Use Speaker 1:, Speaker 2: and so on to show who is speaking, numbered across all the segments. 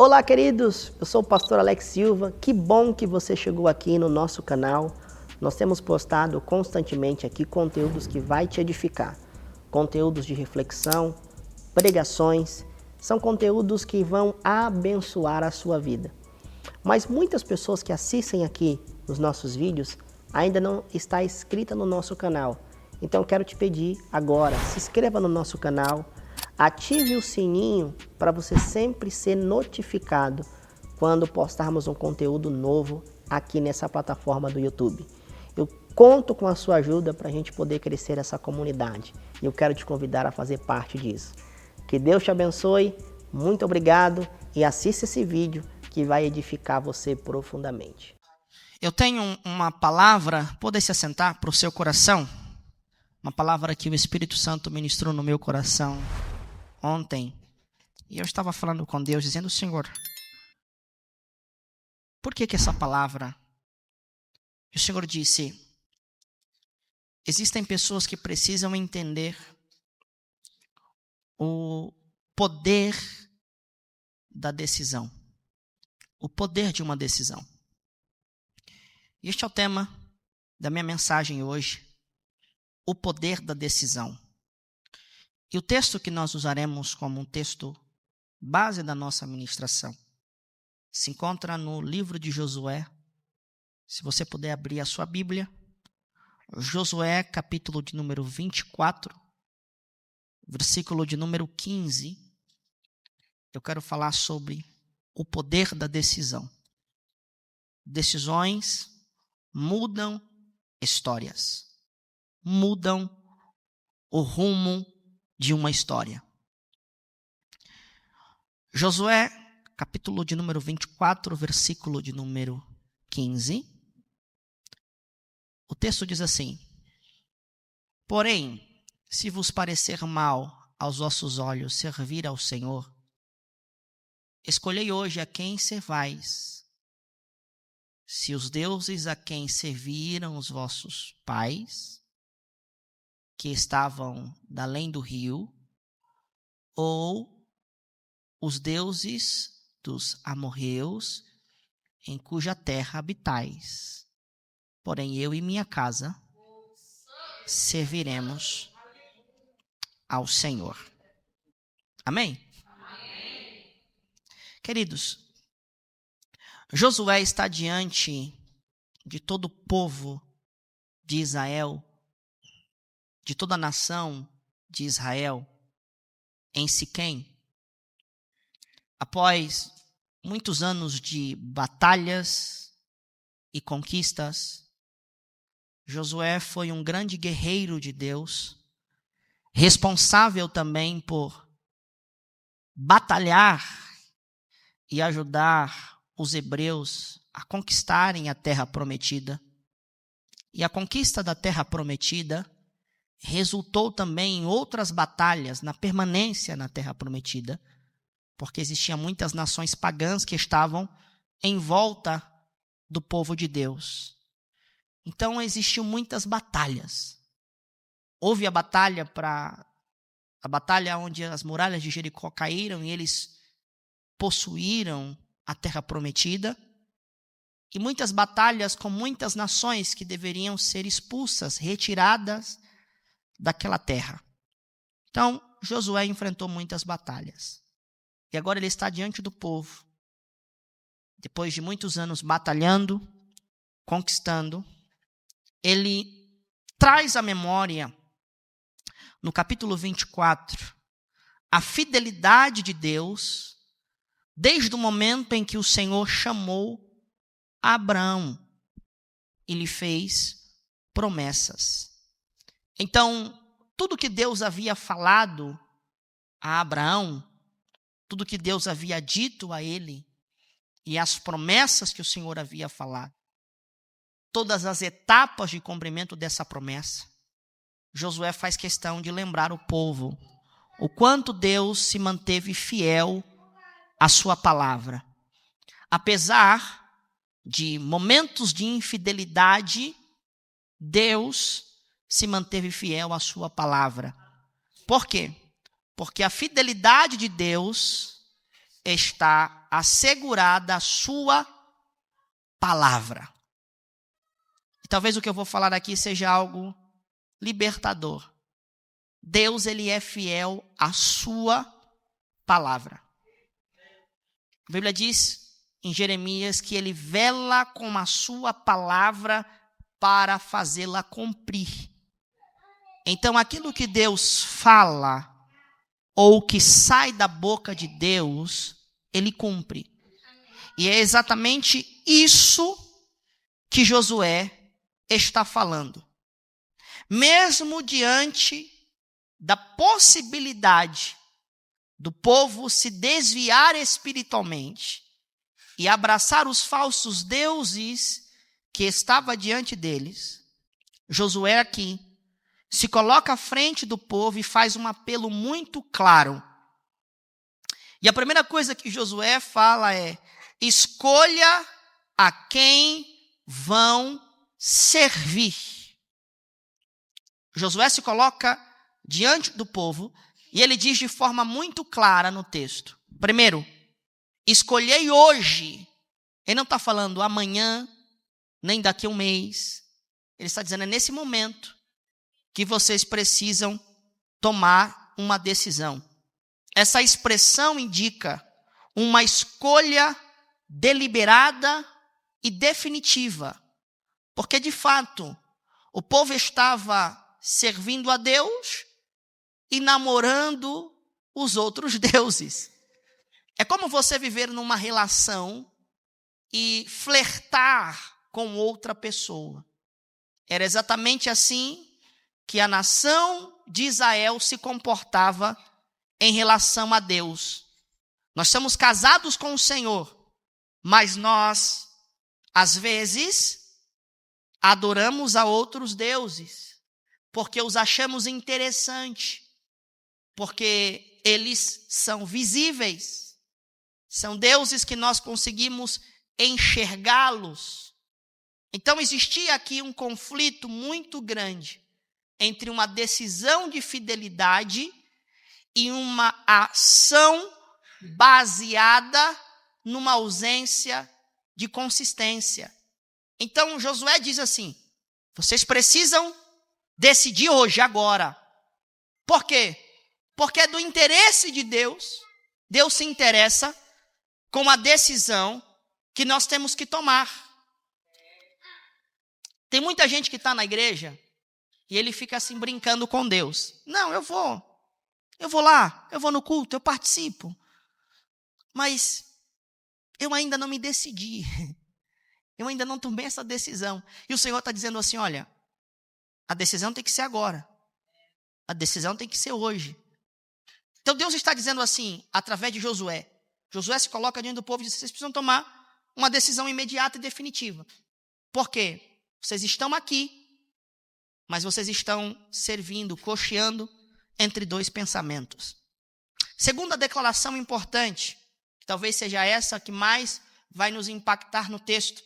Speaker 1: Olá, queridos! Eu sou o pastor Alex Silva. Que bom que você chegou aqui no nosso canal. Nós temos postado constantemente aqui conteúdos que vai te edificar. Conteúdos de reflexão, pregações. São conteúdos que vão abençoar a sua vida. Mas muitas pessoas que assistem aqui os nossos vídeos ainda não está inscrita no nosso canal. Então eu quero te pedir agora, se inscreva no nosso canal, ative o sininho para você sempre ser notificado quando postarmos um conteúdo novo aqui nessa plataforma do YouTube. Eu conto com a sua ajuda para a gente poder crescer essa comunidade e eu quero te convidar a fazer parte disso. Que Deus te abençoe, muito obrigado e assista esse vídeo que vai edificar você profundamente.
Speaker 2: Eu tenho uma palavra, pode se assentar, para o seu coração. Uma palavra que o Espírito Santo ministrou no meu coração ontem. E eu estava falando com Deus, dizendo: Senhor, por que essa palavra? E o Senhor disse: existem pessoas que precisam entender o poder da decisão. O poder de uma decisão. E este é o tema da minha mensagem hoje. O poder da decisão. E o texto que nós usaremos como um texto base da nossa ministração se encontra no livro de Josué. Se você puder abrir a sua Bíblia, Josué, capítulo de número 24, versículo de número 15. Eu quero falar sobre o poder da decisão. Decisões mudam histórias. Mudam o rumo de uma história. Josué, capítulo de número 24, versículo de número 15. O texto diz assim: porém, se vos parecer mal aos vossos olhos servir ao Senhor, escolhei hoje a quem servais. Se os deuses a quem serviram os vossos pais, que estavam da além do rio, ou os deuses dos amorreus, em cuja terra habitais. Porém, eu e minha casa serviremos ao Senhor. Amém? Amém. Queridos, Josué está diante de todo o povo de Israel, de toda a nação de Israel, em Siquém, após muitos anos de batalhas e conquistas. Josué foi um grande guerreiro de Deus, responsável também por batalhar e ajudar os hebreus a conquistarem a terra prometida. E a conquista da terra prometida resultou também em outras batalhas, na permanência na terra prometida, porque existiam muitas nações pagãs que estavam em volta do povo de Deus. Então existiam muitas batalhas. Houve a batalha onde as muralhas de Jericó caíram e eles possuíram a terra prometida. E muitas batalhas com muitas nações que deveriam ser expulsas, retiradas daquela terra. Então, Josué enfrentou muitas batalhas. E agora ele está diante do povo. Depois de muitos anos batalhando, conquistando, ele traz à memória, no capítulo 24, a fidelidade de Deus, desde o momento em que o Senhor chamou Abraão e lhe fez promessas. Então, tudo que Deus havia falado a Abraão, tudo que Deus havia dito a ele, e as promessas que o Senhor havia falado, todas as etapas de cumprimento dessa promessa, Josué faz questão de lembrar o povo o quanto Deus se manteve fiel à sua palavra. Apesar de momentos de infidelidade, Deus se manteve fiel à sua palavra. Por quê? Porque a fidelidade de Deus está assegurada a sua palavra. E talvez o que eu vou falar aqui seja algo libertador. Deus, ele é fiel à sua palavra. A Bíblia diz em Jeremias que ele vela com a sua palavra para fazê-la cumprir. Então, aquilo que Deus fala, ou que sai da boca de Deus, ele cumpre. E é exatamente isso que Josué está falando. Mesmo diante da possibilidade do povo se desviar espiritualmente e abraçar os falsos deuses que estava diante deles, Josué aqui se coloca à frente do povo e faz um apelo muito claro. E a primeira coisa que Josué fala é: escolha a quem vão servir. Josué se coloca diante do povo e ele diz de forma muito clara no texto. Primeiro, escolhei hoje. Ele não está falando amanhã, nem daqui a um mês. Ele está dizendo, é nesse momento que vocês precisam tomar uma decisão. Essa expressão indica uma escolha deliberada e definitiva. Porque, de fato, o povo estava servindo a Deus e namorando os outros deuses. É como você viver numa relação e flertar com outra pessoa. Era exatamente assim que a nação de Israel se comportava em relação a Deus. Nós somos casados com o Senhor, mas nós, às vezes, adoramos a outros deuses, porque os achamos interessantes, porque eles são visíveis, são deuses que nós conseguimos enxergá-los. Então existia aqui um conflito muito grande entre uma decisão de fidelidade e uma ação baseada numa ausência de consistência. Então Josué diz assim: vocês precisam decidir hoje, agora. Por quê? Porque é do interesse de Deus. Deus se interessa com a decisão que nós temos que tomar. Tem muita gente que está na igreja e ele fica assim brincando com Deus. Não, eu vou lá, eu vou no culto, eu participo. Mas eu ainda não me decidi. Eu ainda não tomei essa decisão. E o Senhor está dizendo assim, olha, a decisão tem que ser agora. A decisão tem que ser hoje. Então Deus está dizendo assim, através de Josué. Josué se coloca diante do povo e diz, vocês precisam tomar uma decisão imediata e definitiva. Por quê? Vocês estão aqui, mas vocês estão servindo, cocheando entre dois pensamentos. Segunda declaração importante, que talvez seja essa que mais vai nos impactar no texto,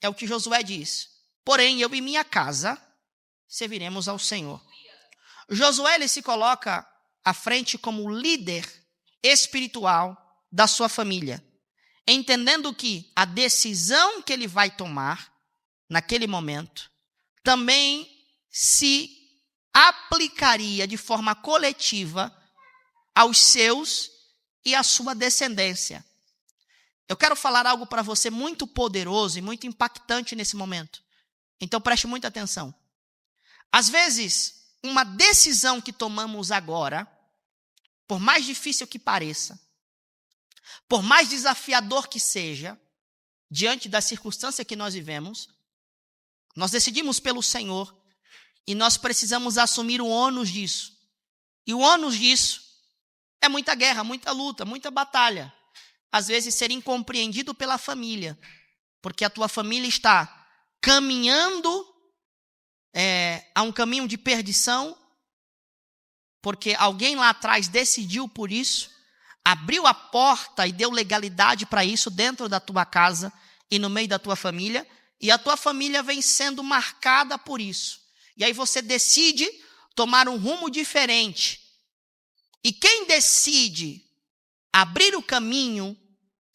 Speaker 2: é o que Josué diz. Porém, eu e minha casa serviremos ao Senhor. Josué, ele se coloca à frente como líder espiritual da sua família, entendendo que a decisão que ele vai tomar naquele momento também se aplicaria de forma coletiva aos seus e à sua descendência. Eu quero falar algo para você muito poderoso e muito impactante nesse momento. Então preste muita atenção. Às vezes, uma decisão que tomamos agora, por mais difícil que pareça, por mais desafiador que seja, diante da circunstância que nós vivemos, nós decidimos pelo Senhor e nós precisamos assumir o ônus disso. E o ônus disso é muita guerra, muita luta, muita batalha. Às vezes ser incompreendido pela família, porque a tua família está caminhando a um caminho de perdição, porque alguém lá atrás decidiu por isso, abriu a porta e deu legalidade para isso dentro da tua casa e no meio da tua família, e a tua família vem sendo marcada por isso. E aí você decide tomar um rumo diferente. E quem decide abrir o caminho,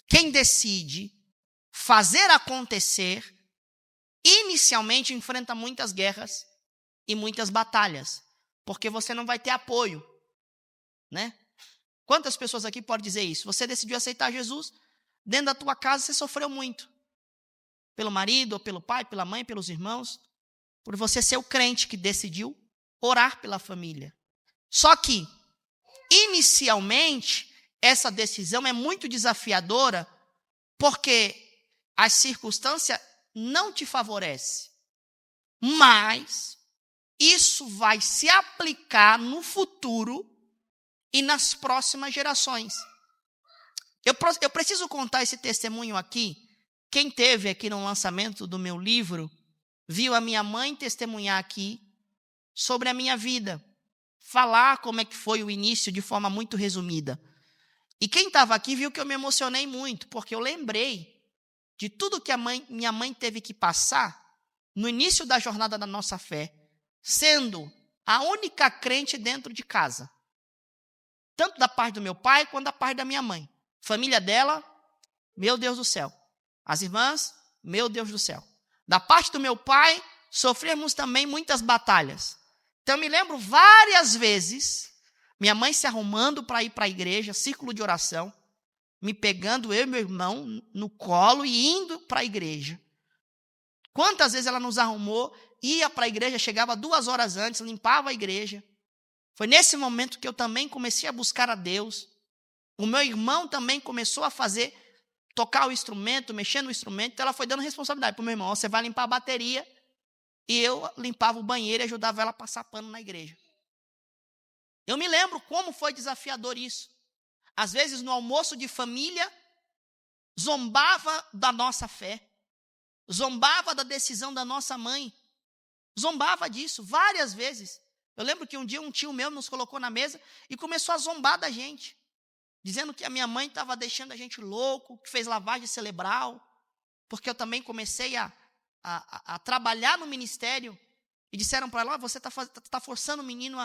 Speaker 2: quem decide fazer acontecer, inicialmente enfrenta muitas guerras e muitas batalhas, porque você não vai ter apoio, né? Quantas pessoas aqui podem dizer isso? Você decidiu aceitar Jesus, dentro da tua casa você sofreu muito, pelo marido, ou pelo pai, pela mãe, pelos irmãos, por você ser o crente que decidiu orar pela família. Só que, inicialmente, essa decisão é muito desafiadora, porque as circunstâncias não te favorecem, mas isso vai se aplicar no futuro e nas próximas gerações. Eu preciso contar esse testemunho aqui. Quem teve aqui no lançamento do meu livro, viu a minha mãe testemunhar aqui sobre a minha vida, falar como é que foi o início de forma muito resumida. E quem estava aqui viu que eu me emocionei muito, porque eu lembrei de tudo que minha mãe teve que passar no início da jornada da nossa fé, sendo a única crente dentro de casa. Tanto da parte do meu pai, quanto da parte da minha mãe. Família dela, meu Deus do céu. As irmãs, meu Deus do céu. Da parte do meu pai, sofremos também muitas batalhas. Então, eu me lembro várias vezes, minha mãe se arrumando para ir para a igreja, círculo de oração, me pegando, eu e meu irmão, no colo e indo para a igreja. Quantas vezes ela nos arrumou, ia para a igreja, chegava 2 horas antes, limpava a igreja. Foi nesse momento que eu também comecei a buscar a Deus. O meu irmão também começou a tocar o instrumento, mexer no instrumento. Então ela foi dando responsabilidade para o meu irmão. Você vai limpar a bateria. E eu limpava o banheiro e ajudava ela a passar pano na igreja. Eu me lembro como foi desafiador isso. Às vezes no almoço de família, zombava da nossa fé. Zombava da decisão da nossa mãe. Zombava disso várias vezes. Eu lembro que um dia um tio meu nos colocou na mesa e começou a zombar da gente, dizendo que a minha mãe estava deixando a gente louco, que fez lavagem cerebral, porque eu também comecei a trabalhar no ministério, e disseram para ela, você está forçando o menino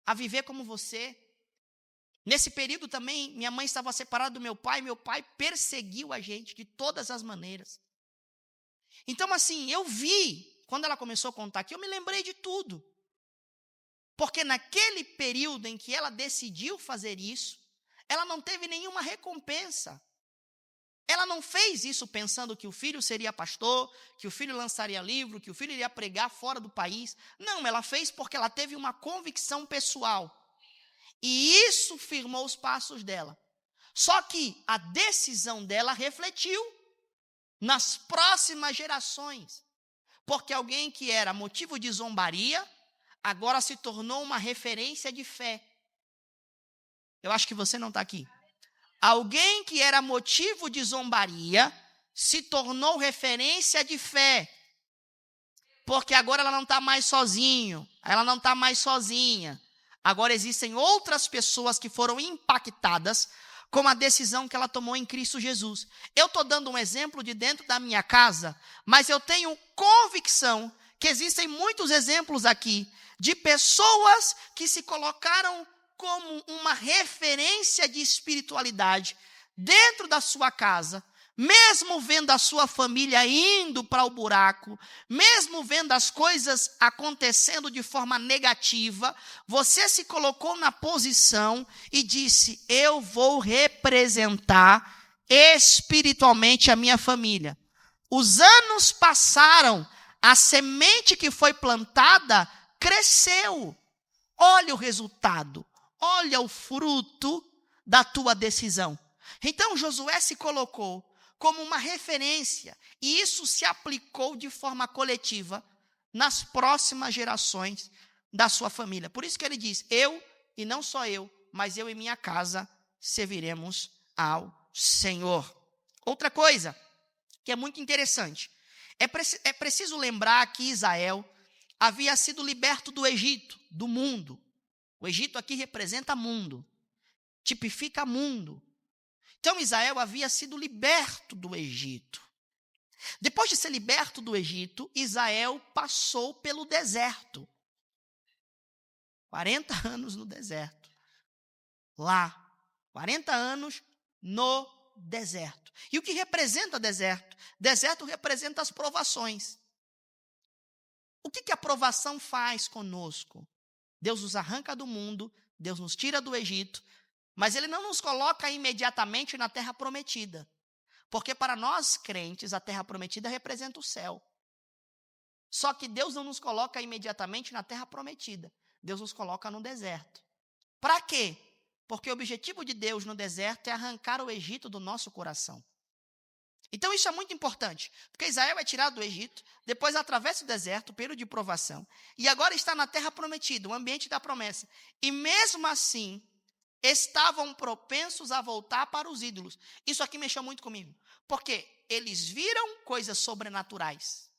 Speaker 2: a viver como você. Nesse período também, minha mãe estava separada do meu pai perseguiu a gente de todas as maneiras. Então, assim, eu vi, quando ela começou a contar aqui, eu me lembrei de tudo. Porque naquele período em que ela decidiu fazer isso, ela não teve nenhuma recompensa. Ela não fez isso pensando que o filho seria pastor, que o filho lançaria livro, que o filho iria pregar fora do país. Não, ela fez porque ela teve uma convicção pessoal. E isso firmou os passos dela. Só que a decisão dela refletiu nas próximas gerações. Porque alguém que era motivo de zombaria, agora se tornou uma referência de fé. Eu acho que você não está aqui. Alguém que era motivo de zombaria se tornou referência de fé. Porque agora ela não está mais sozinho, ela não está mais sozinha. Agora existem outras pessoas que foram impactadas com a decisão que ela tomou em Cristo Jesus. Eu estou dando um exemplo de dentro da minha casa, mas eu tenho convicção que existem muitos exemplos aqui de pessoas que se colocaram como uma referência de espiritualidade dentro da sua casa, mesmo vendo a sua família indo para o buraco, mesmo vendo as coisas acontecendo de forma negativa, você se colocou na posição e disse, eu vou representar espiritualmente a minha família. Os anos passaram, a semente que foi plantada cresceu. Olha o resultado, olha o fruto da tua decisão. Então Josué se colocou como uma referência e isso se aplicou de forma coletiva nas próximas gerações da sua família. Por isso que ele diz, eu, e não só eu, mas eu e minha casa serviremos ao Senhor. Outra coisa que é muito interessante, é preciso lembrar que Israel havia sido liberto do Egito, do mundo. O Egito aqui representa mundo, tipifica mundo. Então Israel havia sido liberto do Egito. Depois de ser liberto do Egito, Israel passou pelo deserto. 40 anos no deserto. Lá, 40 anos no deserto. E o que representa deserto? Deserto representa as provações. O que a provação faz conosco? Deus nos arranca do mundo, Deus nos tira do Egito, mas Ele não nos coloca imediatamente na terra prometida. Porque para nós crentes, a terra prometida representa o céu. Só que Deus não nos coloca imediatamente na terra prometida. Deus nos coloca no deserto. Para quê? Porque o objetivo de Deus no deserto é arrancar o Egito do nosso coração. Então isso é muito importante, porque Israel é tirado do Egito, depois atravessa o deserto, o período de provação, e agora está na terra prometida, o ambiente da promessa. E mesmo assim, estavam propensos a voltar para os ídolos. Isso aqui mexeu muito comigo, porque eles viram coisas sobrenaturais,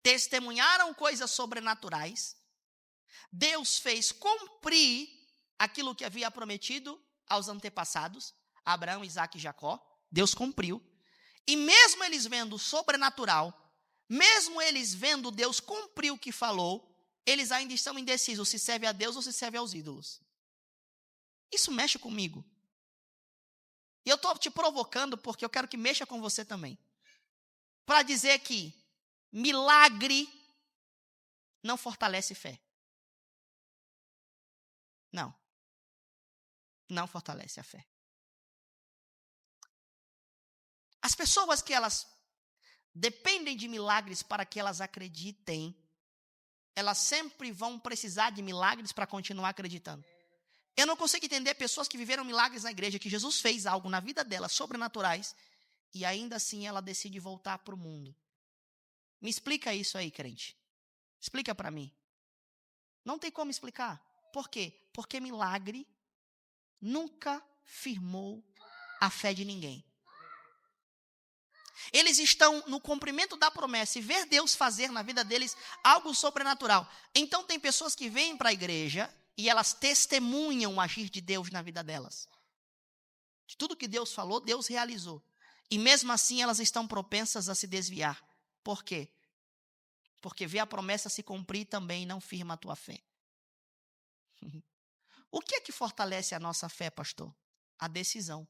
Speaker 2: testemunharam coisas sobrenaturais, Deus fez cumprir aquilo que havia prometido aos antepassados, Abraão, Isaque e Jacó. Deus cumpriu. E mesmo eles vendo o sobrenatural, mesmo eles vendo Deus cumprir o que falou, eles ainda estão indecisos se serve a Deus ou se serve aos ídolos. Isso mexe comigo. E eu estou te provocando porque eu quero que mexa com você também. Para dizer que milagre não fortalece fé. Não fortalece a fé. As pessoas que elas dependem de milagres para que elas acreditem, elas sempre vão precisar de milagres para continuar acreditando. Eu não consigo entender pessoas que viveram milagres na igreja, que Jesus fez algo na vida delas, sobrenaturais, e ainda assim ela decide voltar para o mundo. Me explica isso aí, crente. Explica para mim. Não tem como explicar. Por quê? Porque milagre nunca firmou a fé de ninguém. Eles estão no cumprimento da promessa e ver Deus fazer na vida deles algo sobrenatural. Então tem pessoas que vêm para a igreja e elas testemunham o agir de Deus na vida delas. De tudo que Deus falou, Deus realizou. E mesmo assim elas estão propensas a se desviar. Por quê? Porque ver a promessa se cumprir também não firma a tua fé. O que é que fortalece a nossa fé, pastor? A decisão.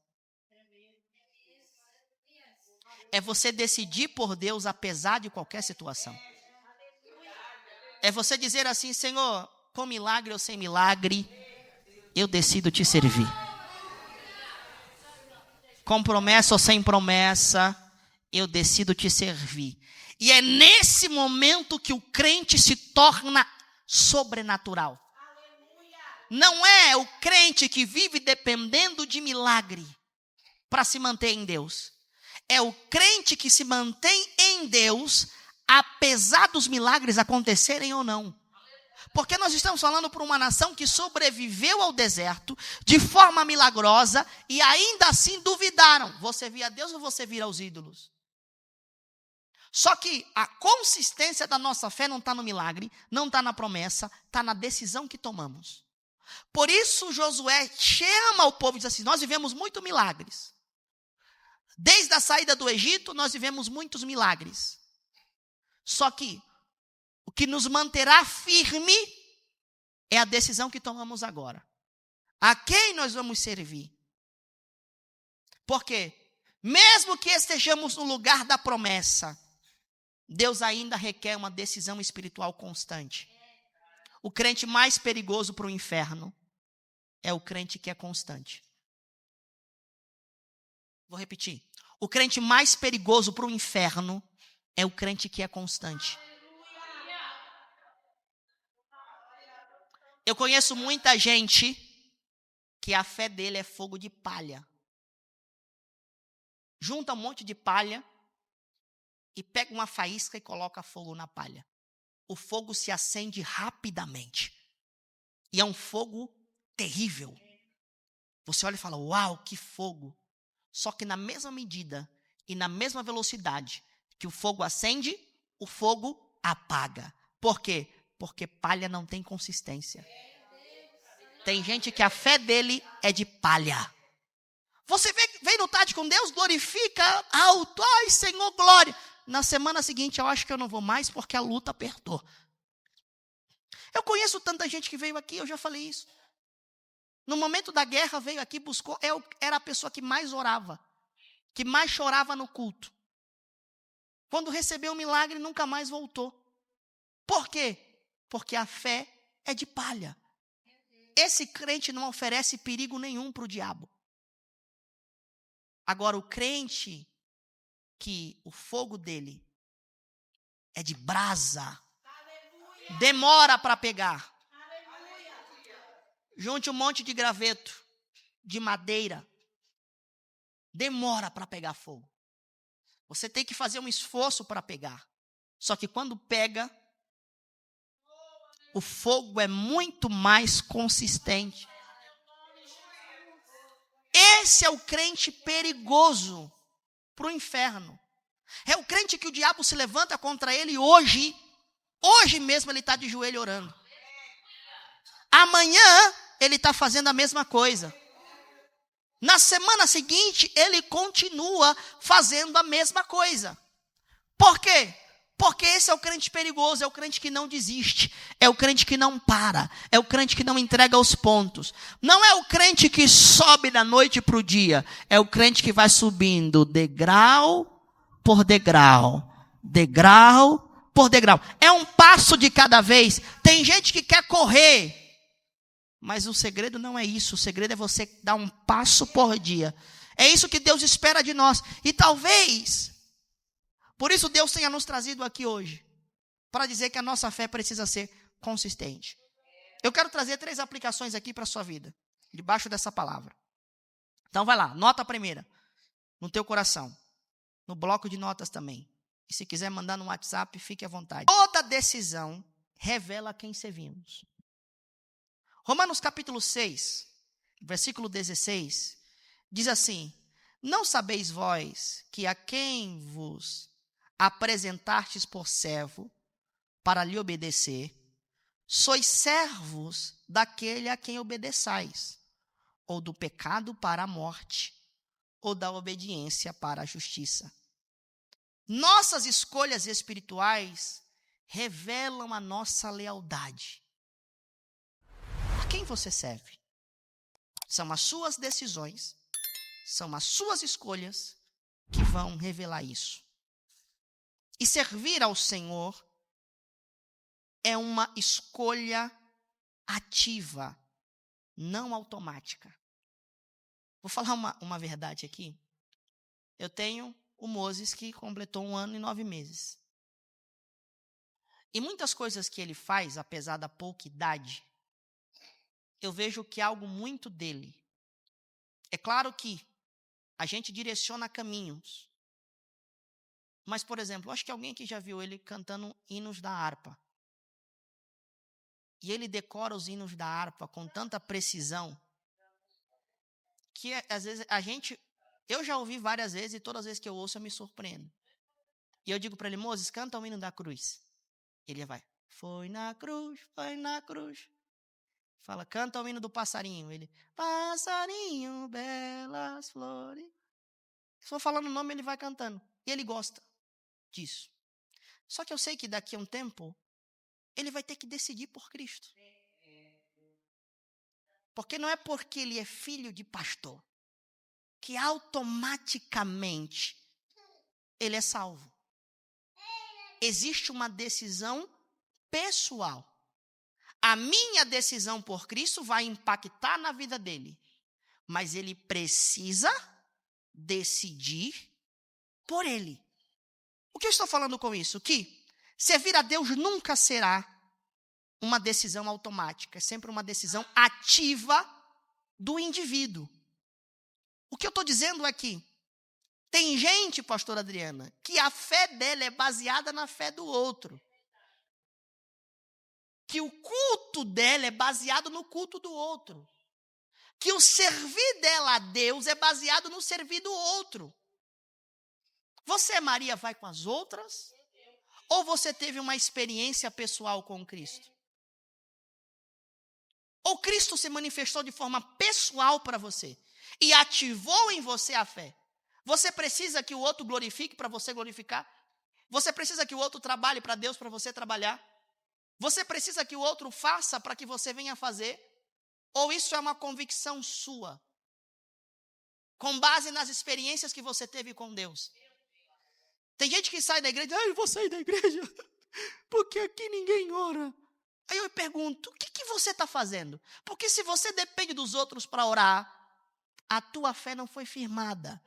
Speaker 2: É você decidir por Deus apesar de qualquer situação. É você dizer assim: Senhor, com milagre ou sem milagre, eu decido te servir. Com promessa ou sem promessa, eu decido te servir. E é nesse momento que o crente se torna sobrenatural. Não é o crente que vive dependendo de milagre para se manter em Deus. É o crente que se mantém em Deus, apesar dos milagres acontecerem ou não. Porque nós estamos falando por uma nação que sobreviveu ao deserto de forma milagrosa e ainda assim duvidaram. Você via Deus ou você vira aos ídolos? Só que a consistência da nossa fé não está no milagre, não está na promessa, está na decisão que tomamos. Por isso Josué chama o povo e diz assim: nós vivemos muitos milagres. Desde a saída do Egito, nós vivemos muitos milagres. Só que o que nos manterá firme é a decisão que tomamos agora. A quem nós vamos servir? Porque, mesmo que estejamos no lugar da promessa, Deus ainda requer uma decisão espiritual constante. O crente mais perigoso para o inferno é o crente que é constante. Vou repetir. O crente mais perigoso para o inferno é o crente que é constante. Eu conheço muita gente que a fé dele é fogo de palha. Junta um monte de palha e pega uma faísca e coloca fogo na palha. O fogo se acende rapidamente. E é um fogo terrível. Você olha e fala: uau, que fogo. Só que na mesma medida e na mesma velocidade que o fogo acende, o fogo apaga. Por quê? Porque palha não tem consistência. Tem gente que a fé dele é de palha. Você vem no tarde com Deus, glorifica alto. Ai, Senhor, glória. Na semana seguinte, eu acho que eu não vou mais porque a luta apertou. Eu conheço tanta gente que veio aqui, eu já falei isso. No momento da guerra veio aqui, buscou, era a pessoa que mais orava, que mais chorava no culto. Quando recebeu o milagre, nunca mais voltou. Por quê? Porque a fé é de palha. Esse crente não oferece perigo nenhum para o diabo. Agora, o crente que o fogo dele é de brasa, demora para pegar. Junte um monte de graveto, de madeira, demora para pegar fogo. Você tem que fazer um esforço para pegar. Só que quando pega, o fogo é muito mais consistente. Esse é o crente perigoso para o inferno. É o crente que o diabo se levanta contra ele hoje mesmo ele está de joelho orando. Amanhã ele está fazendo a mesma coisa. Na semana seguinte, ele continua fazendo a mesma coisa. Por quê? Porque esse é o crente perigoso, é o crente que não desiste, é o crente que não para, é o crente que não entrega os pontos. Não é o crente que sobe da noite para o dia, é o crente que vai subindo degrau por degrau, degrau por degrau. É um passo de cada vez. Tem gente que quer correr, mas o segredo não é isso, o segredo é você dar um passo por dia. É isso que Deus espera de nós. E talvez, por isso Deus tenha nos trazido aqui hoje, para dizer que a nossa fé precisa ser consistente. Eu quero trazer 3 aplicações aqui para a sua vida, debaixo dessa palavra. Então vai lá, nota a primeira, no teu coração, no bloco de notas também. E se quiser mandar no WhatsApp, fique à vontade. Toda decisão revela quem servimos. Romanos capítulo 6, versículo 16, diz assim: não sabeis vós que a quem vos apresentastes por servo para lhe obedecer, sois servos daquele a quem obedeçais, ou do pecado para a morte, ou da obediência para a justiça. Nossas escolhas espirituais revelam a nossa lealdade. A quem você serve? São as suas decisões, são as suas escolhas que vão revelar isso. E servir ao Senhor é uma escolha ativa, não automática. Vou falar uma verdade aqui. Eu tenho o Moses que completou 1 ano e 9 meses. E muitas coisas que ele faz, apesar da pouca idade, eu vejo que é algo muito dele. É claro que a gente direciona caminhos. Mas, por exemplo, acho que alguém aqui já viu ele cantando hinos da harpa. E ele decora os hinos da harpa com tanta precisão que, às vezes, eu já ouvi várias vezes e todas as vezes que eu ouço eu me surpreendo. E eu digo para ele: Moses, canta o hino da cruz. Ele vai: foi na cruz, foi na cruz. Fala, canta o hino do passarinho. Ele: passarinho, belas flores. Se for falando o nome, ele vai cantando. E ele gosta disso. Só que eu sei que daqui a um tempo, ele vai ter que decidir por Cristo. Porque não é porque ele é filho de pastor que automaticamente ele é salvo. Existe uma decisão pessoal. A minha decisão por Cristo vai impactar na vida dele. Mas ele precisa decidir por ele. O que eu estou falando com isso? Que servir a Deus nunca será uma decisão automática. É sempre uma decisão ativa do indivíduo. O que eu estou dizendo é que tem gente, pastora Adriana, que a fé dela é baseada na fé do outro. Que o culto dela é baseado no culto do outro. Que o servir dela a Deus é baseado no servir do outro. Você, Maria, vai com as outras? Ou você teve uma experiência pessoal com Cristo? Ou Cristo se manifestou de forma pessoal para você e ativou em você a fé? Você precisa que o outro glorifique para você glorificar? Você precisa que o outro trabalhe para Deus para você trabalhar? Você precisa que o outro faça para que você venha fazer? Ou isso é uma convicção sua? Com base nas experiências que você teve com Deus. Tem gente que sai da igreja e diz, eu vou sair da igreja, porque aqui ninguém ora. Aí eu pergunto, o que você está fazendo? Porque se você depende dos outros para orar, a tua fé não foi firmada.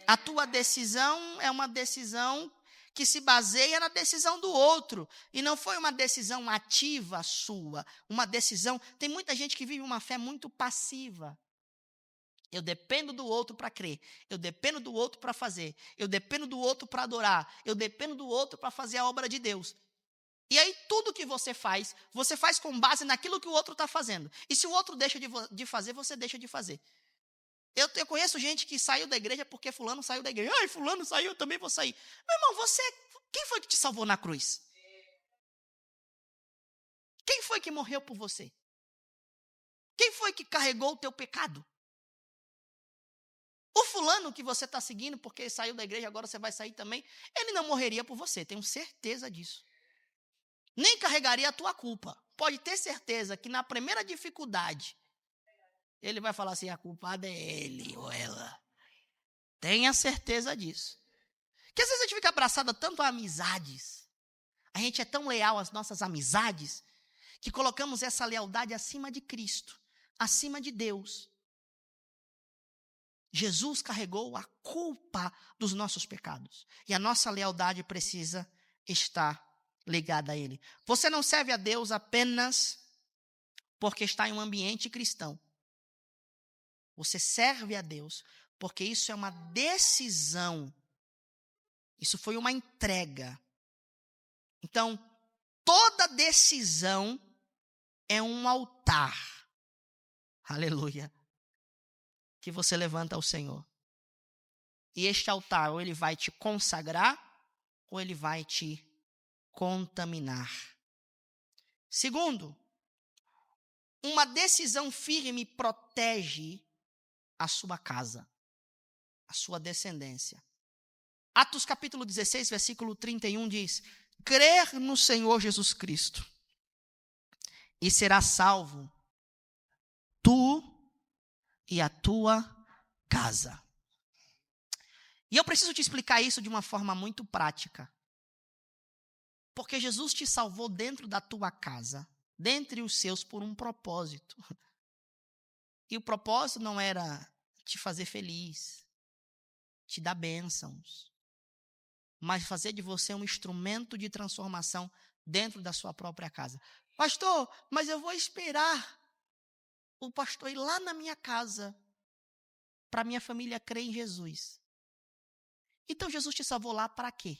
Speaker 2: A tua decisão é uma decisão que se baseia na decisão do outro. E não foi uma decisão ativa sua. Uma decisão... Tem muita gente que vive uma fé muito passiva. Eu dependo do outro para crer. Eu dependo do outro para fazer. Eu dependo do outro para adorar. Eu dependo do outro para fazer a obra de Deus. E aí tudo que você faz com base naquilo que o outro está fazendo. E se o outro deixa de fazer, você deixa de fazer. Eu conheço gente que saiu da igreja porque fulano saiu da igreja. Ai, fulano saiu, eu também vou sair. Meu irmão, quem foi que te salvou na cruz? Quem foi que morreu por você? Quem foi que carregou o teu pecado? O fulano que você está seguindo porque ele saiu da igreja, agora você vai sair também, ele não morreria por você, tenho certeza disso. Nem carregaria a tua culpa. Pode ter certeza que na primeira dificuldade, ele vai falar assim, a culpada é ele ou ela. Tenha certeza disso. Porque às vezes a gente fica abraçado tanto a amizades. A gente é tão leal às nossas amizades, que colocamos essa lealdade acima de Cristo, acima de Deus. Jesus carregou a culpa dos nossos pecados. E a nossa lealdade precisa estar ligada a Ele. Você não serve a Deus apenas porque está em um ambiente cristão. Você serve a Deus porque isso é uma decisão. Isso foi uma entrega. Então, toda decisão é um altar. Aleluia. Que você levanta ao Senhor. E este altar, ou ele vai te consagrar, ou ele vai te contaminar. Segundo, uma decisão firme protege a sua casa, a sua descendência. Atos capítulo 16, versículo 31 diz, crer no Senhor Jesus Cristo e serás salvo, tu e a tua casa. E eu preciso te explicar isso de uma forma muito prática. Porque Jesus te salvou dentro da tua casa, dentre os seus, por um propósito. E o propósito não era te fazer feliz, te dar bênçãos, mas fazer de você um instrumento de transformação dentro da sua própria casa. Pastor, mas eu vou esperar o pastor ir lá na minha casa para minha família crer em Jesus. Então Jesus te salvou lá para quê?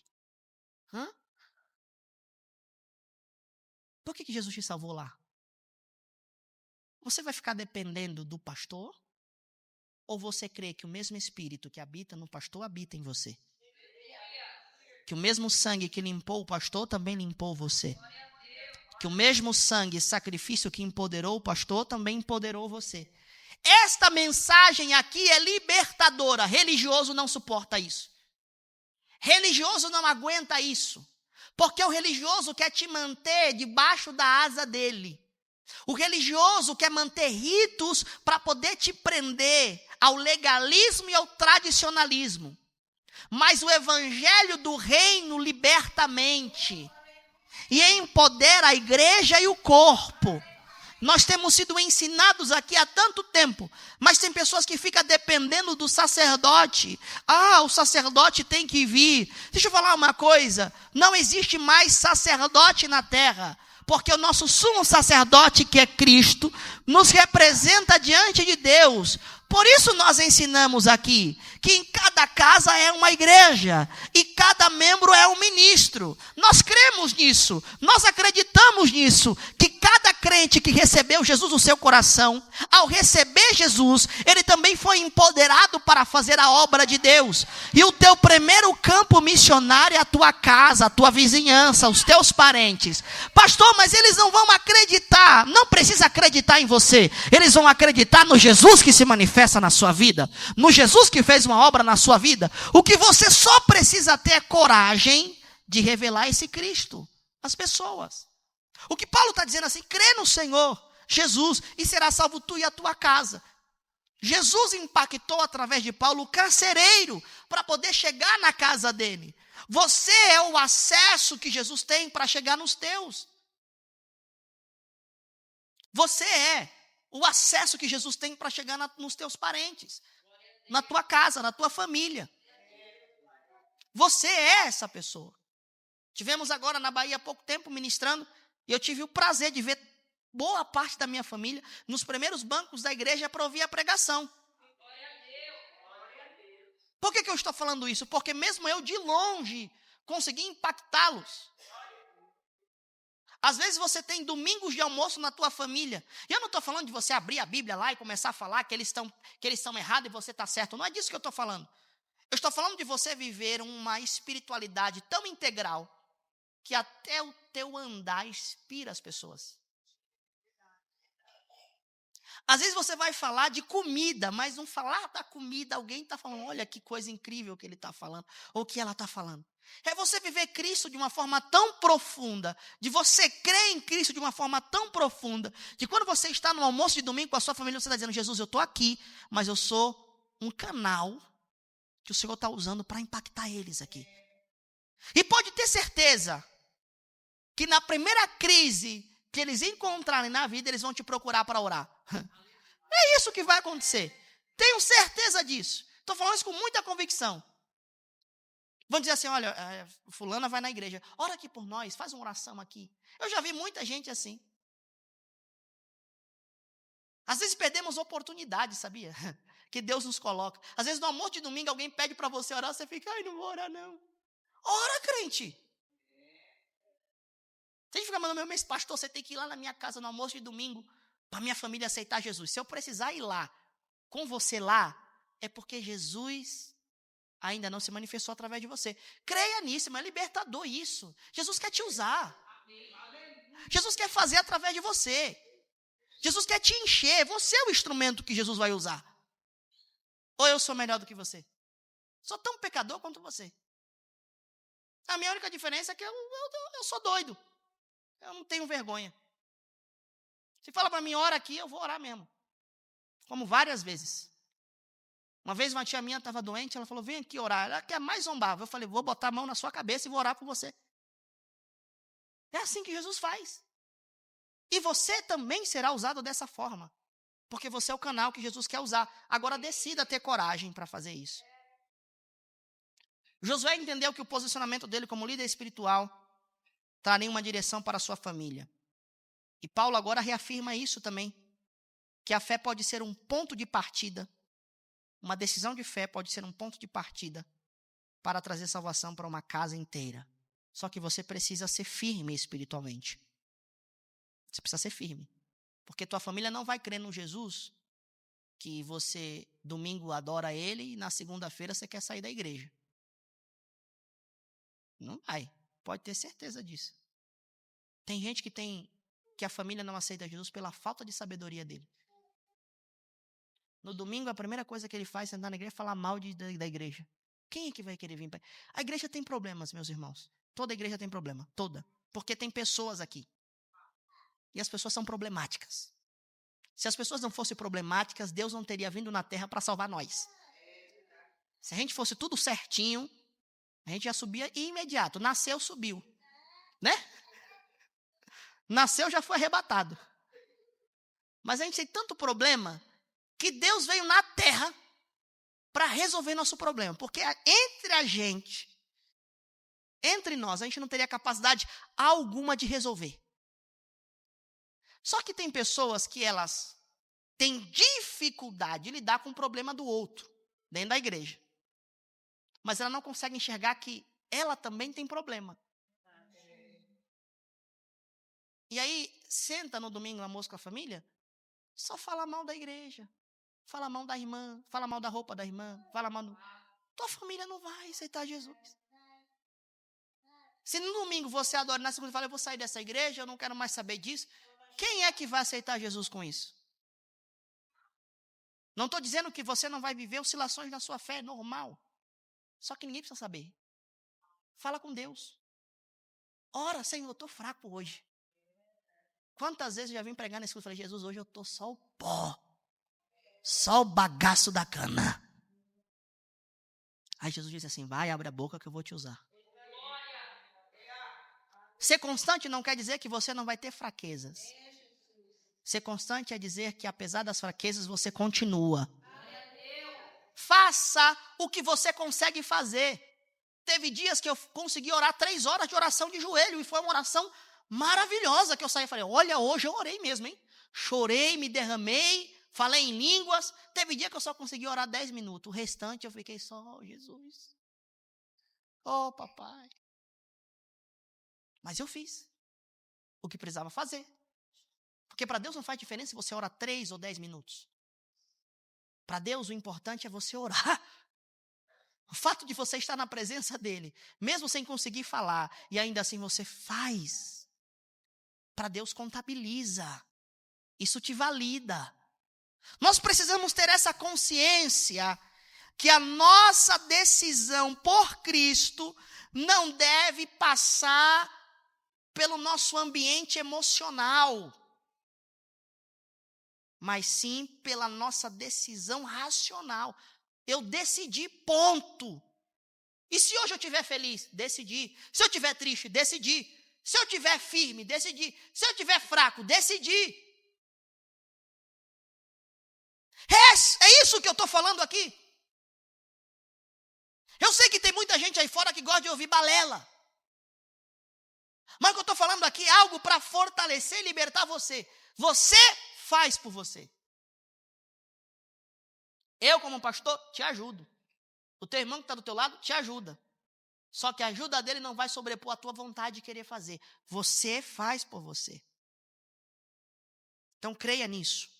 Speaker 2: Por que Jesus te salvou lá? Você vai ficar dependendo do pastor? Ou você crê que o mesmo Espírito que habita no pastor habita em você? Que o mesmo sangue que limpou o pastor também limpou você? Que o mesmo sangue, sacrifício que empoderou o pastor, também empoderou você. Esta mensagem aqui é libertadora. Religioso não suporta isso. Religioso não aguenta isso. Porque o religioso quer te manter debaixo da asa dele. O religioso quer manter ritos para poder te prender ao legalismo e ao tradicionalismo. Mas o evangelho do reino liberta a mente e empodera a igreja e o corpo. Nós temos sido ensinados aqui há tanto tempo, mas tem pessoas que ficam dependendo do sacerdote. O sacerdote tem que vir. Deixa eu falar uma coisa, não existe mais sacerdote na terra, porque o nosso sumo sacerdote, que é Cristo, nos representa diante de Deus. Por isso nós ensinamos aqui que em cada casa é uma igreja e cada membro é um ministro. Nós cremos nisso, nós acreditamos nisso, que cada crente que recebeu Jesus no seu coração, ao receber Jesus, ele também foi empoderado para fazer a obra de Deus. E o teu primeiro campo missionário é a tua casa, a tua vizinhança, os teus parentes. Pastor, mas eles não vão acreditar. Não precisa acreditar em você. Eles vão acreditar no Jesus que se manifesta na sua vida, no Jesus que fez uma obra na sua vida. O que você só precisa ter é coragem de revelar esse Cristo às pessoas. O que Paulo está dizendo assim, crê no Senhor, Jesus, e será salvo tu e a tua casa. Jesus impactou através de Paulo o carcereiro para poder chegar na casa dele. Você é o acesso que Jesus tem para chegar nos teus. Você é o acesso que Jesus tem para chegar nos teus parentes, na tua casa, na tua família. Você é essa pessoa. Tivemos agora na Bahia há pouco tempo ministrando, e eu tive o prazer de ver boa parte da minha família nos primeiros bancos da igreja para ouvir a pregação. Por que eu estou falando isso? Porque mesmo eu de longe consegui impactá-los. Às vezes você tem domingos de almoço na tua família. E eu não estou falando de você abrir a Bíblia lá e começar a falar que eles estão errados e você está certo. Não é disso que eu estou falando. Eu estou falando de você viver uma espiritualidade tão integral que até o teu andar inspira as pessoas. Às vezes você vai falar de comida, mas não falar da comida, alguém está falando, olha que coisa incrível que ele está falando, ou que ela está falando. É você viver Cristo de uma forma tão profunda, de você crer em Cristo de uma forma tão profunda, que quando você está no almoço de domingo com a sua família, você está dizendo, Jesus, eu estou aqui, mas eu sou um canal que o Senhor está usando para impactar eles aqui. E pode ter certeza que na primeira crise que eles encontrarem na vida, eles vão te procurar para orar. É isso que vai acontecer. Tenho certeza disso. Estou falando isso com muita convicção. Vão dizer assim, olha, fulana vai na igreja. Ora aqui por nós, faz uma oração aqui. Eu já vi muita gente assim. Às vezes perdemos oportunidades, sabia? Que Deus nos coloca. Às vezes no almoço de domingo alguém pede para você orar, você fica, ai, não vou orar não. Ora, crente. Você fica mandando meu pastor, você tem que ir lá na minha casa no almoço de domingo para minha família aceitar Jesus. Se eu precisar ir lá, com você lá, é porque Jesus ainda não se manifestou através de você. Creia nisso, mas é libertador isso. Jesus quer te usar. Jesus quer fazer através de você. Jesus quer te encher. Você é o instrumento que Jesus vai usar. Ou eu sou melhor do que você? Sou tão pecador quanto você. A minha única diferença é que eu sou doido. Eu não tenho vergonha. Se fala para mim, ora aqui, eu vou orar mesmo. Como várias vezes. Uma vez uma tia minha estava doente, ela falou, vem aqui orar. Ela quer mais zombar. Eu falei, vou botar a mão na sua cabeça e vou orar por você. É assim que Jesus faz. E você também será usado dessa forma. Porque você é o canal que Jesus quer usar. Agora decida ter coragem para fazer isso. Josué entendeu que o posicionamento dele como líder espiritual traria uma direção para a sua família. E Paulo agora reafirma isso também. Que a fé pode ser um ponto de partida. Uma decisão de fé pode ser um ponto de partida para trazer salvação para uma casa inteira. Só que você precisa ser firme espiritualmente. Você precisa ser firme. Porque tua família não vai crer no Jesus que você domingo adora ele e na segunda-feira você quer sair da igreja. Não vai. Pode ter certeza disso. Tem gente que a família não aceita Jesus pela falta de sabedoria dele. No domingo, a primeira coisa que ele faz é sentar na igreja e falar mal da igreja. Quem é que vai querer vir para... A igreja tem problemas, meus irmãos. Toda igreja tem problema. Toda. Porque tem pessoas aqui. E as pessoas são problemáticas. Se as pessoas não fossem problemáticas, Deus não teria vindo na terra para salvar nós. Se a gente fosse tudo certinho, a gente já subia imediato. Nasceu, subiu. Né? Nasceu, já foi arrebatado. Mas a gente tem tanto problema que Deus veio na terra para resolver nosso problema. Porque entre nós, a gente não teria capacidade alguma de resolver. Só que tem pessoas que elas têm dificuldade de lidar com o problema do outro, dentro da igreja. Mas ela não consegue enxergar que ela também tem problema. E aí, senta no domingo no almoço com a família, só fala mal da igreja. Fala mal da irmã, fala mal da roupa da irmã, fala mal do... Tua família não vai aceitar Jesus. Se no domingo você adora, na segunda fala, eu vou sair dessa igreja, eu não quero mais saber disso. Quem é que vai aceitar Jesus com isso? Não estou dizendo que você não vai viver oscilações na sua fé, é normal. Só que ninguém precisa saber. Fala com Deus. Ora, Senhor, eu estou fraco hoje. Quantas vezes eu já vim pregar nesse culto e falei, Jesus, hoje eu estou só o pó. Só o bagaço da cana. Aí Jesus disse assim, vai, abre a boca que eu vou te usar. Ser constante não quer dizer que você não vai ter fraquezas. Ser constante é dizer que apesar das fraquezas você continua. Faça o que você consegue fazer. Teve dias que eu consegui orar 3 horas de oração de joelho. E foi uma oração maravilhosa que eu saí e falei, olha, hoje eu orei mesmo, hein? Chorei, me derramei, falei em línguas. Teve dia que eu só consegui orar 10 minutos. O restante eu fiquei só, Jesus. Oh, papai. Mas eu fiz o que precisava fazer. Porque para Deus não faz diferença se você ora 3 ou 10 minutos. Para Deus o importante é você orar. O fato de você estar na presença dele, mesmo sem conseguir falar, e ainda assim você faz, para Deus contabiliza. Isso te valida. Nós precisamos ter essa consciência que a nossa decisão por Cristo não deve passar pelo nosso ambiente emocional, mas sim pela nossa decisão racional. Eu decidi, ponto. E se hoje eu estiver feliz? Decidi. Se eu estiver triste? Decidi. Se eu estiver firme? Decidi. Se eu estiver fraco? Decidi. É isso que eu estou falando aqui. Eu sei que tem muita gente aí fora que gosta de ouvir balela. Mas o que eu estou falando aqui é algo para fortalecer e libertar você. Você faz por você. Eu, como pastor, te ajudo. O teu irmão que está do teu lado te ajuda. Só que a ajuda dele não vai sobrepor a tua vontade de querer fazer. Você faz por você. Então creia nisso.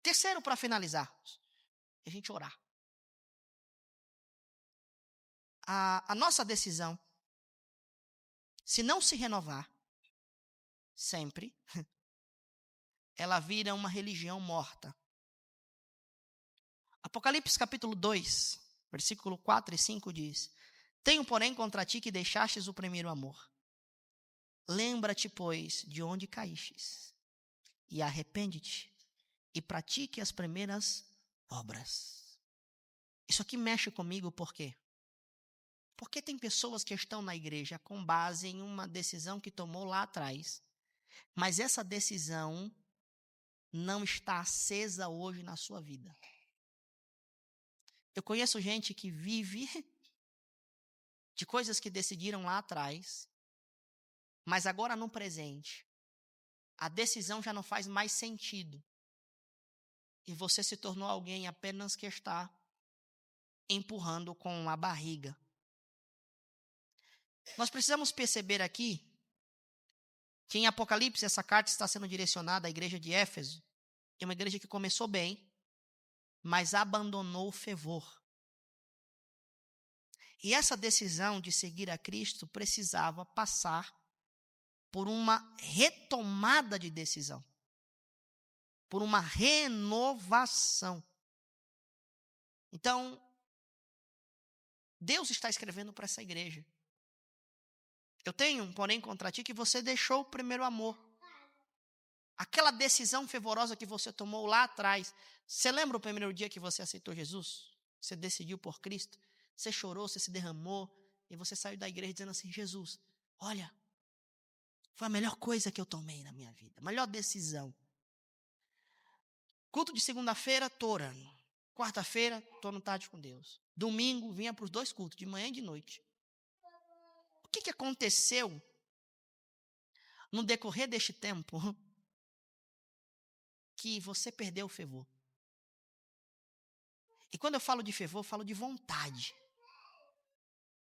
Speaker 2: Terceiro, para finalizarmos, é a gente orar. A nossa decisão, se não se renovar, sempre, ela vira uma religião morta. Apocalipse capítulo 2, versículo 4 e 5 diz, tenho, porém, contra ti que deixastes o primeiro amor. Lembra-te, pois, de onde caístes, e arrepende-te, e pratique as primeiras obras. Isso aqui mexe comigo por quê? Porque tem pessoas que estão na igreja com base em uma decisão que tomou lá atrás, mas essa decisão não está acesa hoje na sua vida. Eu conheço gente que vive de coisas que decidiram lá atrás, mas agora no presente, a decisão já não faz mais sentido. E você se tornou alguém apenas que está empurrando com a barriga. Nós precisamos perceber aqui que em Apocalipse essa carta está sendo direcionada à igreja de Éfeso, que é uma igreja que começou bem, mas abandonou o fervor. E essa decisão de seguir a Cristo precisava passar por uma retomada de decisão, por uma renovação. Então, Deus está escrevendo para essa igreja. Eu tenho, porém, contra ti que você deixou o primeiro amor. Aquela decisão fervorosa que você tomou lá atrás. Você lembra o primeiro dia que você aceitou Jesus? Você decidiu por Cristo? Você chorou, você se derramou, e você saiu da igreja dizendo assim, Jesus, olha, foi a melhor coisa que eu tomei na minha vida, a melhor decisão. Culto de segunda-feira, estou orando. Quarta-feira, estou no tarde com Deus. Domingo, vinha para os 2 cultos, de manhã e de noite. O que aconteceu no decorrer deste tempo que você perdeu o fervor? E quando eu falo de fervor, eu falo de vontade.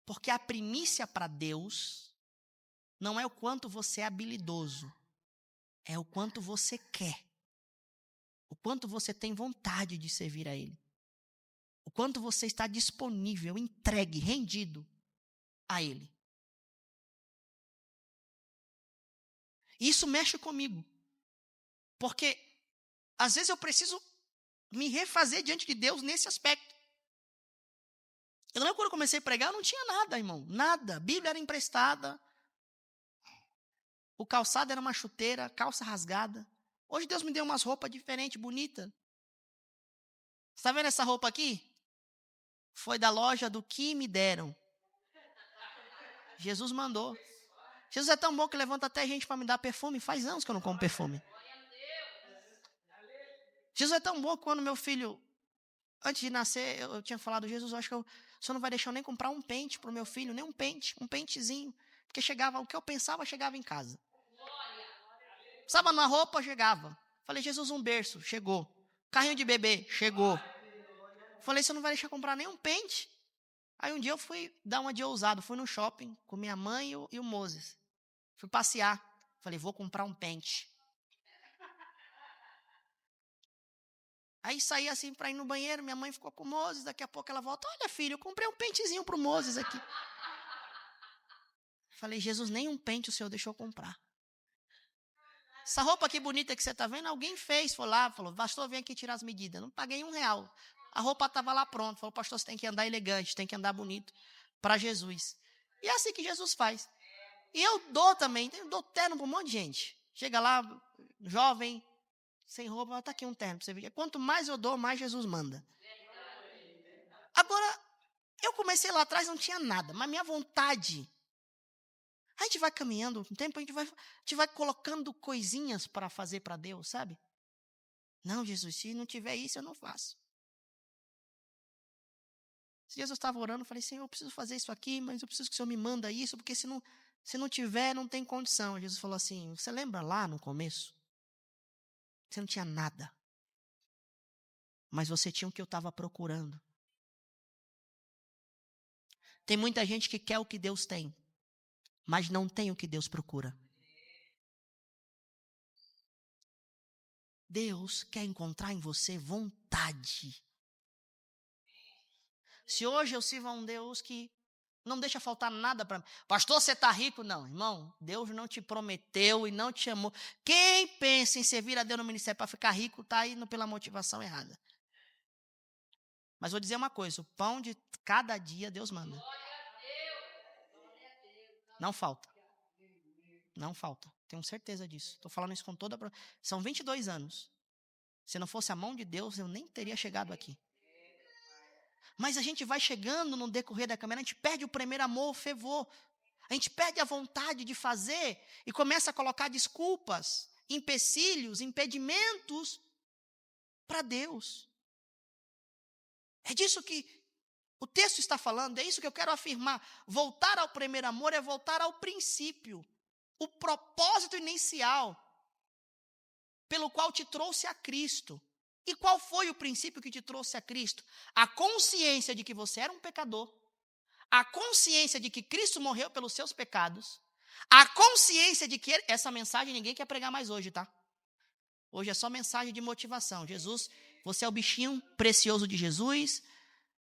Speaker 2: Porque a primícia para Deus não é o quanto você é habilidoso, é o quanto você quer. O quanto você tem vontade de servir a Ele. O quanto você está disponível, entregue, rendido a Ele. Isso mexe comigo. Porque às vezes eu preciso me refazer diante de Deus nesse aspecto. Eu lembro quando eu comecei a pregar, eu não tinha nada, irmão. Nada. A Bíblia era emprestada. O calçado era uma chuteira, calça rasgada. Hoje Deus me deu umas roupas diferentes, bonitas. Você está vendo essa roupa aqui? Foi da loja do que me deram. Jesus mandou. Jesus é tão bom que levanta até gente para me dar perfume. Faz anos que eu não como perfume. Jesus é tão bom que quando meu filho, antes de nascer, eu tinha falado, Jesus, eu acho que o senhor não vai deixar eu nem comprar um pente para o meu filho, nem um pentezinho. Porque chegava, o que eu pensava, chegava em casa. Precisava numa roupa, chegava. Falei, Jesus, um berço, chegou. Carrinho de bebê, chegou. Falei, você não vai deixar comprar nem um pente? Aí um dia eu fui dar uma de ousado, fui no shopping com minha mãe e o Moses. Fui passear. Falei, vou comprar um pente. Aí saí assim para ir no banheiro, minha mãe ficou com o Moses, daqui a pouco ela volta, olha filho, eu comprei um pentezinho pro Moses aqui. Falei, Jesus, nem um pente o senhor deixou eu comprar. Essa roupa aqui bonita que você está vendo, alguém fez, foi lá, falou, pastor, vem aqui tirar as medidas. Não paguei R$1. A roupa estava lá pronta. Falou, pastor, você tem que andar elegante, tem que andar bonito para Jesus. E é assim que Jesus faz. E eu dou também, eu dou terno para um monte de gente. Chega lá, jovem, sem roupa, está aqui um terno para você ver. Quanto mais eu dou, mais Jesus manda. Agora, eu comecei lá atrás, não tinha nada, mas minha vontade... A gente vai caminhando um tempo, a gente vai colocando coisinhas para fazer para Deus, sabe? Não, Jesus, se não tiver isso, eu não faço. Esses dias eu estava orando, falei, Senhor, eu preciso fazer isso aqui, mas eu preciso que o Senhor me manda isso, porque se não tiver, não tem condição. Jesus falou assim, você lembra lá no começo? Você não tinha nada. Mas você tinha o que eu estava procurando. Tem muita gente que quer o que Deus tem, mas não tem o que Deus procura. Deus quer encontrar em você vontade. Se hoje eu sirvo a um Deus que não deixa faltar nada para mim. Pastor, você está rico? Não, irmão, Deus não te prometeu e não te amou. Quem pensa em servir a Deus no ministério para ficar rico, está indo pela motivação errada. Mas vou dizer uma coisa, o pão de cada dia Deus manda. Não falta. Não falta. Tenho certeza disso. Estou falando isso com toda... São 22 anos. Se não fosse a mão de Deus, eu nem teria chegado aqui. Mas a gente vai chegando no decorrer da caminhada, a gente perde o primeiro amor, o fervor. A gente perde a vontade de fazer e começa a colocar desculpas, empecilhos, impedimentos para Deus. É disso que o texto está falando, é isso que eu quero afirmar. Voltar ao primeiro amor é voltar ao princípio. O propósito inicial pelo qual te trouxe a Cristo. E qual foi o princípio que te trouxe a Cristo? A consciência de que você era um pecador. A consciência de que Cristo morreu pelos seus pecados. A consciência de que... Essa mensagem ninguém quer pregar mais hoje, tá? Hoje é só mensagem de motivação. Jesus, você é o bichinho precioso de Jesus.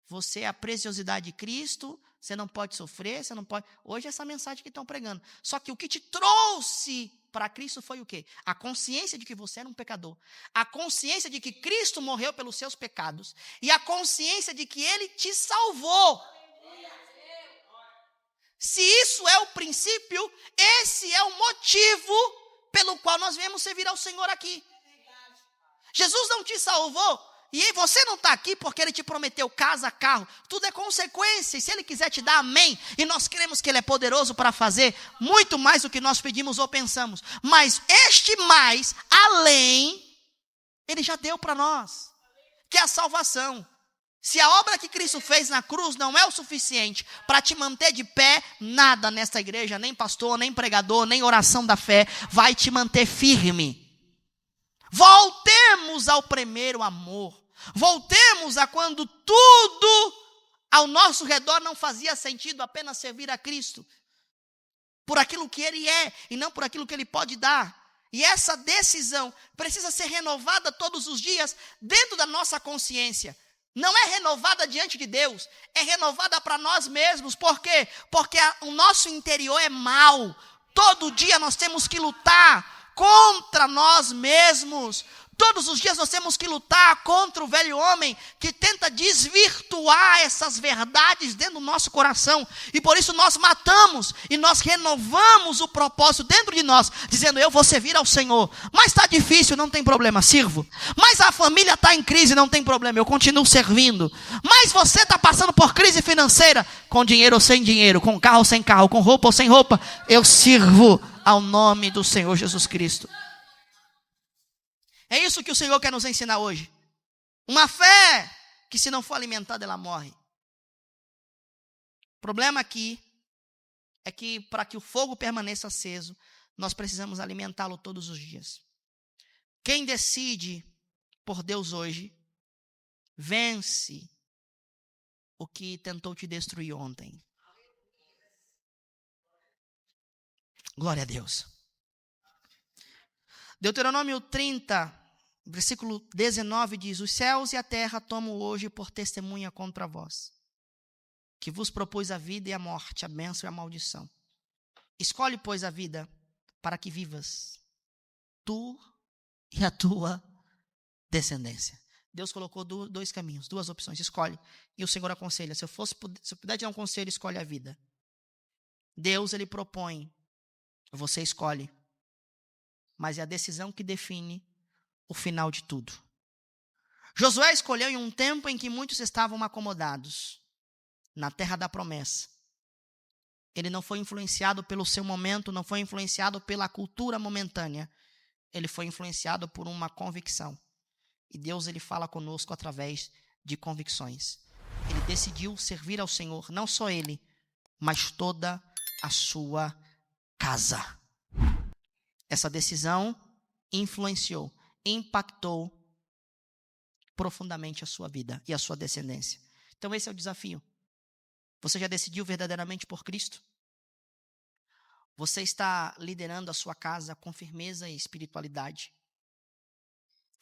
Speaker 2: Você é a preciosidade de Cristo. Você não pode sofrer, você não pode... Hoje é essa mensagem que estão pregando. Só que o que te trouxe para Cristo foi o quê? A consciência de que você era um pecador. A consciência de que Cristo morreu pelos seus pecados. E a consciência de que Ele te salvou. Se isso é o princípio, esse é o motivo pelo qual nós viemos servir ao Senhor aqui. Jesus não te salvou. E você não está aqui porque Ele te prometeu casa, carro. Tudo é consequência. E se Ele quiser te dar, amém. E nós cremos que Ele é poderoso para fazer muito mais do que nós pedimos ou pensamos. Mas este mais, além, Ele já deu para nós. Que é a salvação. Se a obra que Cristo fez na cruz não é o suficiente para te manter de pé, nada nesta igreja, nem pastor, nem pregador, nem oração da fé, vai te manter firme. Voltemos ao primeiro amor. Voltemos a quando tudo ao nosso redor não fazia sentido apenas servir a Cristo. Por aquilo que Ele é e não por aquilo que Ele pode dar. E essa decisão precisa ser renovada todos os dias dentro da nossa consciência. Não é renovada diante de Deus, é renovada para nós mesmos. Por quê? Porque o nosso interior é mau. Todo dia nós temos que lutar contra nós mesmos. Todos os dias nós temos que lutar contra o velho homem que tenta desvirtuar essas verdades dentro do nosso coração. E por isso nós matamos e nós renovamos o propósito dentro de nós, dizendo: eu vou servir ao Senhor. Mas está difícil, não tem problema, sirvo. Mas a família está em crise, não tem problema, eu continuo servindo. Mas você está passando por crise financeira, com dinheiro ou sem dinheiro, com carro ou sem carro, com roupa ou sem roupa, eu sirvo ao nome do Senhor Jesus Cristo. É isso que o Senhor quer nos ensinar hoje. Uma fé que, se não for alimentada, ela morre. O problema aqui é que, para que o fogo permaneça aceso, nós precisamos alimentá-lo todos os dias. Quem decide por Deus hoje, vence o que tentou te destruir ontem. Glória a Deus. Deuteronômio 30, versículo 19 diz: os céus e a terra tomam hoje por testemunha contra vós, que vos propus a vida e a morte, a bênção e a maldição. Escolhe, pois, a vida, para que vivas, tu e a tua descendência. Deus colocou dois caminhos, duas opções, escolhe. E o Senhor aconselha: se eu puder te dar um conselho, escolhe a vida. Deus, ele propõe, você escolhe. Mas é a decisão que define o final de tudo. Josué escolheu em um tempo em que muitos estavam acomodados, na terra da promessa. Ele não foi influenciado pelo seu momento, não foi influenciado pela cultura momentânea. Ele foi influenciado por uma convicção. E Deus, ele fala conosco através de convicções. Ele decidiu servir ao Senhor, não só ele, mas toda a sua casa. Essa decisão influenciou, impactou profundamente a sua vida e a sua descendência. Então esse é o desafio. Você já decidiu verdadeiramente por Cristo? Você está liderando a sua casa com firmeza e espiritualidade?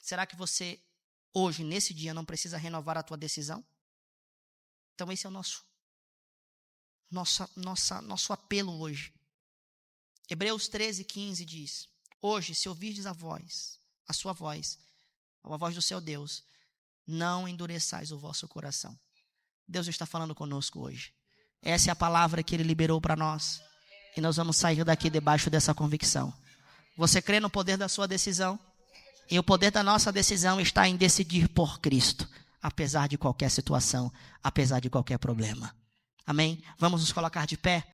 Speaker 2: Será que você, hoje, nesse dia, não precisa renovar a tua decisão? Então esse é o nosso apelo hoje. Hebreus 13:15 diz: hoje, se ouvirdes a sua voz, a voz do seu Deus, não endureçais o vosso coração. Deus está falando conosco hoje. Essa é a palavra que Ele liberou para nós. E nós vamos sair daqui debaixo dessa convicção. Você crê no poder da sua decisão? E o poder da nossa decisão está em decidir por Cristo, apesar de qualquer situação, apesar de qualquer problema. Amém? Vamos nos colocar de pé.